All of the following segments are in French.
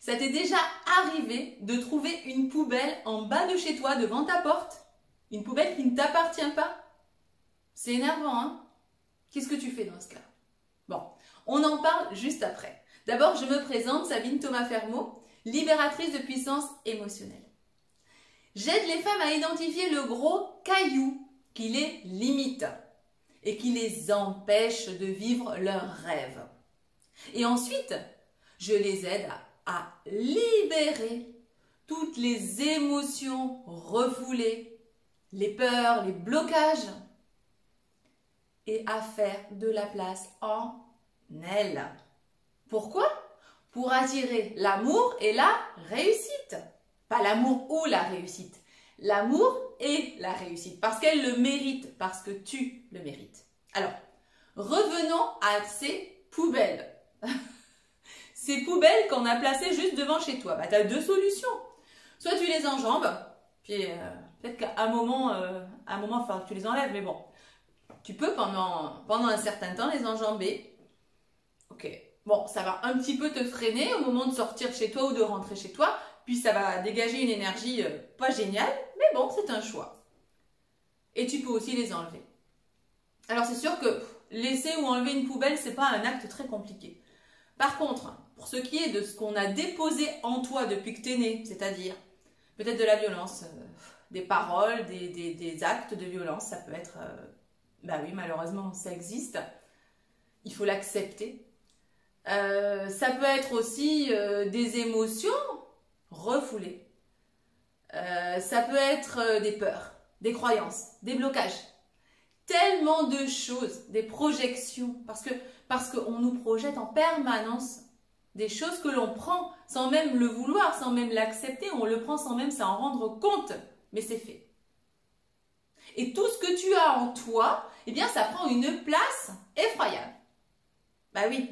Ça t'est déjà arrivé de trouver une poubelle en bas de chez toi, devant ta porte? Une poubelle qui ne t'appartient pas? C'est énervant, hein? Qu'est-ce que tu fais dans ce cas? Bon, on en parle juste après. D'abord, je me présente, Sabine Thomas Fermaux, libératrice de puissance émotionnelle. J'aide les femmes à identifier le gros caillou qui les limite et qui les empêche de vivre leurs rêves. Et ensuite, je les aide à libérer toutes les émotions refoulées, les peurs, les blocages, et à faire de la place en elles. Pourquoi? Pour attirer l'amour et la réussite. Pas l'amour ou la réussite. L'amour et la réussite. Parce qu'elle le mérite, parce que tu le mérites. Alors, revenons à ces poubelles. Ces poubelles qu'on a placées juste devant chez toi. Bah, tu as deux solutions. Soit tu les enjambes, puis peut-être qu'à un moment, il faudra que tu les enlèves, mais bon. Tu peux pendant un certain temps les enjamber. Ok. Bon, ça va un petit peu te freiner au moment de sortir chez toi ou de rentrer chez toi. Puis ça va dégager une énergie pas géniale. Mais bon, c'est un choix. Et tu peux aussi les enlever. Alors c'est sûr que laisser ou enlever une poubelle, c'est pas un acte très compliqué. Par contre, pour ce qui est de ce qu'on a déposé en toi depuis que tu es né, c'est-à-dire peut-être de la violence, des paroles, des actes de violence, ça peut être... bah oui, malheureusement, ça existe. Il faut l'accepter. Ça peut être aussi des émotions refoulées. Ça peut être des peurs, des croyances, des blocages. Tellement de choses, des projections. Parce qu'on nous projette en permanence des choses que l'on prend sans même le vouloir, sans même l'accepter. On le prend sans même s'en rendre compte. Mais c'est fait. Et tout ce que tu as en toi, eh bien, ça prend une place effroyable. Bah oui.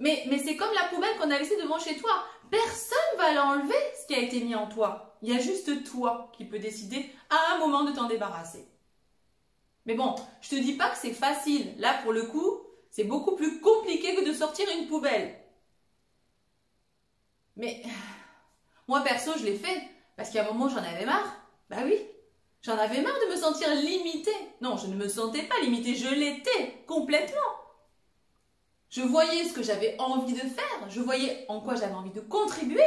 Mais c'est comme la poubelle qu'on a laissée devant chez toi. Personne va l'enlever, ce qui a été mis en toi. Il y a juste toi qui peux décider à un moment de t'en débarrasser. Mais bon, je te dis pas que c'est facile. Là, pour le coup, c'est beaucoup plus compliqué que de sortir une poubelle. Mais moi, perso, je l'ai fait. Parce qu'à un moment, j'en avais marre. Bah oui. J'en avais marre de me sentir limitée. Non, je ne me sentais pas limitée, je l'étais complètement. Je voyais ce que j'avais envie de faire, je voyais en quoi j'avais envie de contribuer.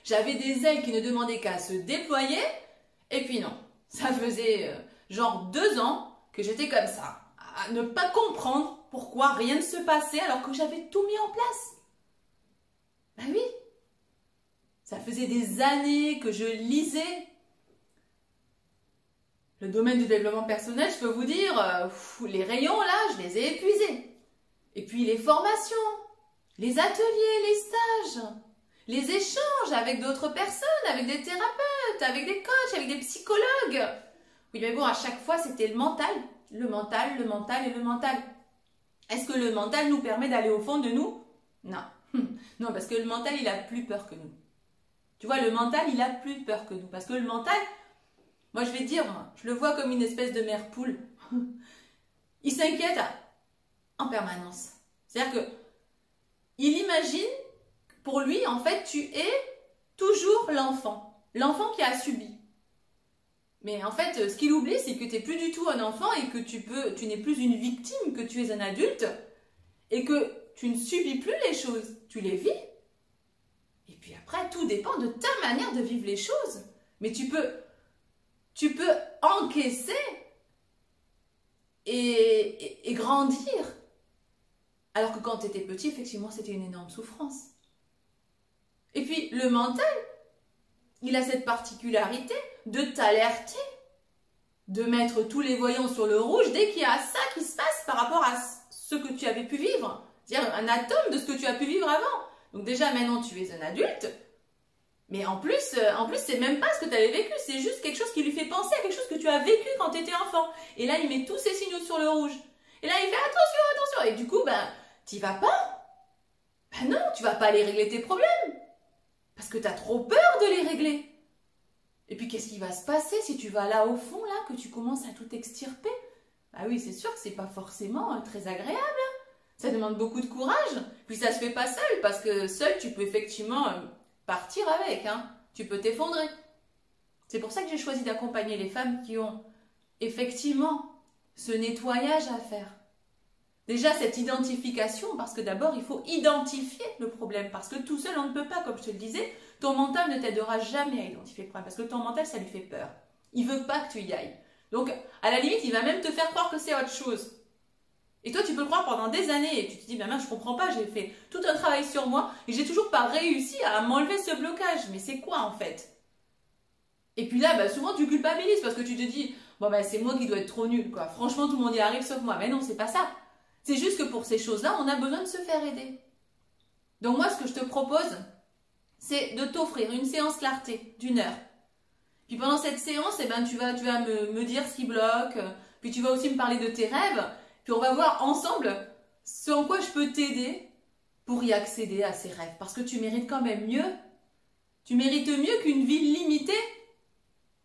J'avais des ailes qui ne demandaient qu'à se déployer. Et puis non, ça faisait genre 2 ans que j'étais comme ça, à ne pas comprendre pourquoi rien ne se passait alors que j'avais tout mis en place. Ben oui, ça faisait des années que je lisais. Le domaine du développement personnel, je peux vous dire, les rayons là, je les ai épuisés. Et puis les formations, les ateliers, les stages, les échanges avec d'autres personnes, avec des thérapeutes, avec des coachs, avec des psychologues. Oui, mais bon, à chaque fois, c'était le mental, le mental, le mental et le mental. Est-ce que le mental nous permet d'aller au fond de nous? Non. Non, parce que le mental, il a plus peur que nous. Tu vois, le mental, il a plus peur que nous. Parce que le mental... Moi, je vais dire, je le vois comme une espèce de mère poule. Il s'inquiète en permanence. C'est-à-dire que il imagine, pour lui, en fait, tu es toujours l'enfant. L'enfant qui a subi. Mais en fait, ce qu'il oublie, c'est que tu n'es plus du tout un enfant et que tu n'es plus une victime, que tu es un adulte et que tu ne subis plus les choses. Tu les vis. Et puis après, tout dépend de ta manière de vivre les choses. Mais tu peux encaisser et grandir. Alors que quand tu étais petit, effectivement, c'était une énorme souffrance. Et puis, le mental, il a cette particularité de t'alerter, de mettre tous les voyants sur le rouge dès qu'il y a ça qui se passe par rapport à ce que tu avais pu vivre. C'est-à-dire un atome de ce que tu as pu vivre avant. Donc déjà, maintenant, tu es un adulte. Mais en plus c'est même pas ce que tu avais vécu, c'est juste quelque chose qui lui fait penser à quelque chose que tu as vécu quand tu étais enfant. Et là, il met tous ses signaux sur le rouge. Et là, il fait attention, attention. Et du coup, t'y vas pas. Non, tu vas pas aller régler tes problèmes. Parce que tu as trop peur de les régler. Et puis, qu'est-ce qui va se passer si tu vas là au fond, là, que tu commences à tout extirper? Bah oui, c'est sûr que c'est pas forcément très agréable. Ça demande beaucoup de courage. Puis ça se fait pas seul, parce que seul, tu peux effectivement partir avec. Hein. Tu peux t'effondrer. C'est pour ça que j'ai choisi d'accompagner les femmes qui ont effectivement ce nettoyage à faire. Déjà, cette identification, parce que d'abord, il faut identifier le problème. Parce que tout seul, on ne peut pas, comme je te le disais, ton mental ne t'aidera jamais à identifier le problème. Parce que ton mental, ça lui fait peur. Il veut pas que tu y ailles. Donc, à la limite, il va même te faire croire que c'est autre chose. Et toi, tu peux le croire pendant des années. Et tu te dis, ben mince, je comprends pas, j'ai fait tout un travail sur moi et j'ai toujours pas réussi à m'enlever ce blocage. Mais c'est quoi, en fait? Et puis là, souvent, tu culpabilises parce que tu te dis, bon, c'est moi qui dois être trop nul, quoi. Franchement, tout le monde y arrive sauf moi. Mais non, c'est pas ça. C'est juste que pour ces choses-là, on a besoin de se faire aider. Donc moi, ce que je te propose, c'est de t'offrir une séance clarté d'1 heure. Puis pendant cette séance, tu vas me dire ce qui bloque, puis tu vas aussi me parler de tes rêves, puis on va voir ensemble ce en quoi je peux t'aider pour y accéder à ces rêves. Parce que tu mérites quand même mieux. Tu mérites mieux qu'une vie limitée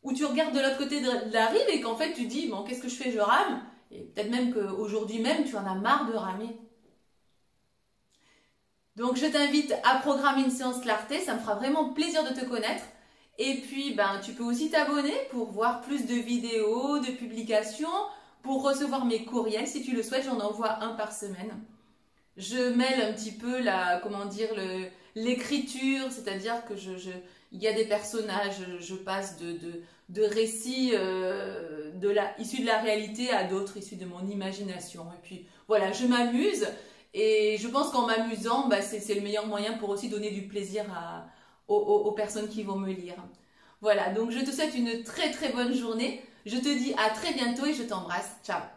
où tu regardes de l'autre côté de la rive et qu'en fait tu dis, bon, qu'est-ce que je fais, je rame. Et peut-être même qu'aujourd'hui même, tu en as marre de ramer. Donc, je t'invite à programmer une séance clarté. Ça me fera vraiment plaisir de te connaître. Et puis, tu peux aussi t'abonner pour voir plus de vidéos, de publications, pour recevoir mes courriels. Si tu le souhaites, j'en envoie un par semaine. Je mêle un petit peu l'écriture, c'est-à-dire que il y a des personnages, je passe de récits issus de la réalité à d'autres issus de mon imagination. Et puis voilà, je m'amuse et je pense qu'en m'amusant, c'est le meilleur moyen pour aussi donner du plaisir aux personnes qui vont me lire. Voilà, donc je te souhaite une très très bonne journée. Je te dis à très bientôt et je t'embrasse. Ciao!